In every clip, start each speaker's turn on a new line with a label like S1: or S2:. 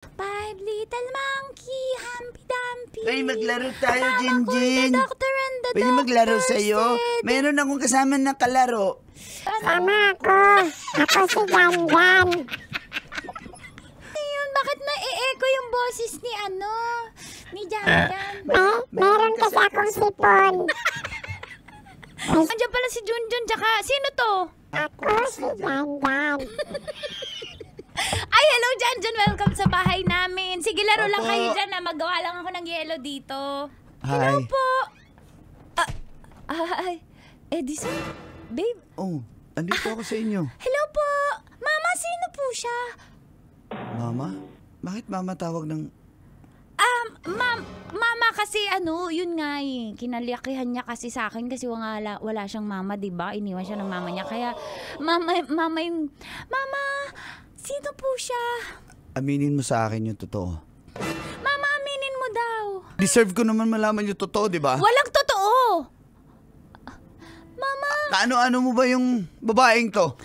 S1: Five little monkey, Humpty Dumpty.
S2: Pwede maglaro tayo, Jinjin. Pwede maglaro sa'yo.
S1: said...
S2: Mayroon akong kasama na kalaro.
S3: Sama ako. Ako si Janjan.
S1: Ayun, bakit na-e-echo yung boses ni ni Janjan?
S3: Meron kasi akong sipon.
S1: Andiyan pala si Junjun, tsaka sino to?
S3: Ako si Janjan.
S1: Ay, hello Janjan, welcome sa bahay namin. Sige, laro lang
S2: Opo.
S1: kayo dyan na magawa lang ako ng yelo dito.
S2: Hi.
S1: Hello po. Ay, Edison? Babe?
S2: Oh, andito ako sa inyo.
S1: Hello po. Mama, sino po siya?
S2: Mama? Bakit mama tawag ng...
S1: Mama kasi yun nga eh. Kinalikihan niya kasi sa akin kasi wala siyang mama, diba? Iniwan siya ng mama niya. Kaya, mama, sino po siya?
S2: Aminin mo sa akin yung totoo.
S1: Mama, aminin mo daw.
S2: Deserve ko naman malaman yung totoo, di ba?
S1: Walang totoo. Mama.
S2: Kaano-ano mo ba yung babaeng to?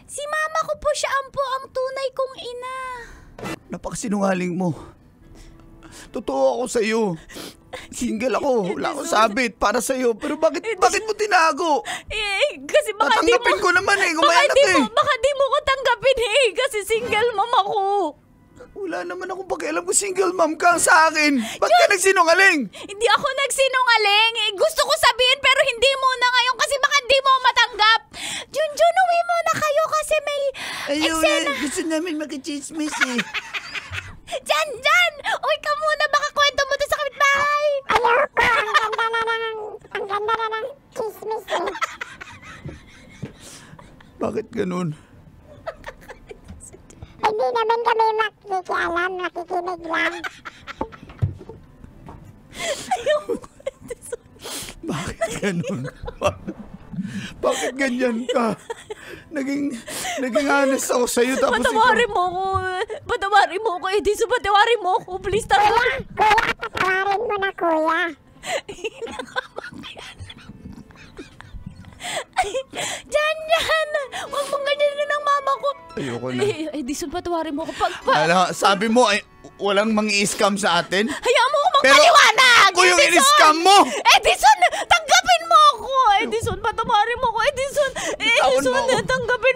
S1: Si mama ko po siya ang tunay kong ina.
S2: Napakasinungaling mo. Totoo ako sa'yo. Single ako. Wala akong sabit para sa'yo. Pero bakit mo tinago?
S1: Kasi baka di mo...
S2: Tatanggapin ko naman eh. Kumayanak eh.
S1: Baka di mo ko tanggapin eh. Kasi single mom ako.
S2: Wala naman akong pakialam kung single mom ka sa akin. Ba't ka nagsinungaling?
S1: Hindi ako nagsinungaling. Gusto ko sabihin pero hindi muna ngayon kasi baka di mo matanggap. Junjun, uwi muna kayo kasi may eksena.
S2: Gusto namin magka-chismis eh.
S1: Jan! Uy ka muna, baka kwento mo to sa kapitbahay.
S3: Ayoko. Ang ganda na ng chismis eh.
S2: Bakit ganun?
S3: Hindi naman kami makikialam, nakikinig lang.
S2: Bakit ganun? Bakit ganyan ka? Naging honest ako sa'yo tapos
S1: Patawarin mo ako. Edison, patawarin mo ako. Please,
S3: Kuya, patawarin mo na kuya.
S1: Jan! Huwag mong ganyan ng mama ko.
S2: Ayoko na.
S1: Edison, patawarin mo ako.
S2: Sabi mo ay walang mangi-scam sa atin?
S1: Hayaan mo ako
S2: Pero
S1: magpaliwanag!
S2: ako yung in-scam mo!
S1: Edison, tanggapin mo ako! Edison, patawarin mo ako! Edison,
S2: Bitawan mo ako.
S1: tanggapin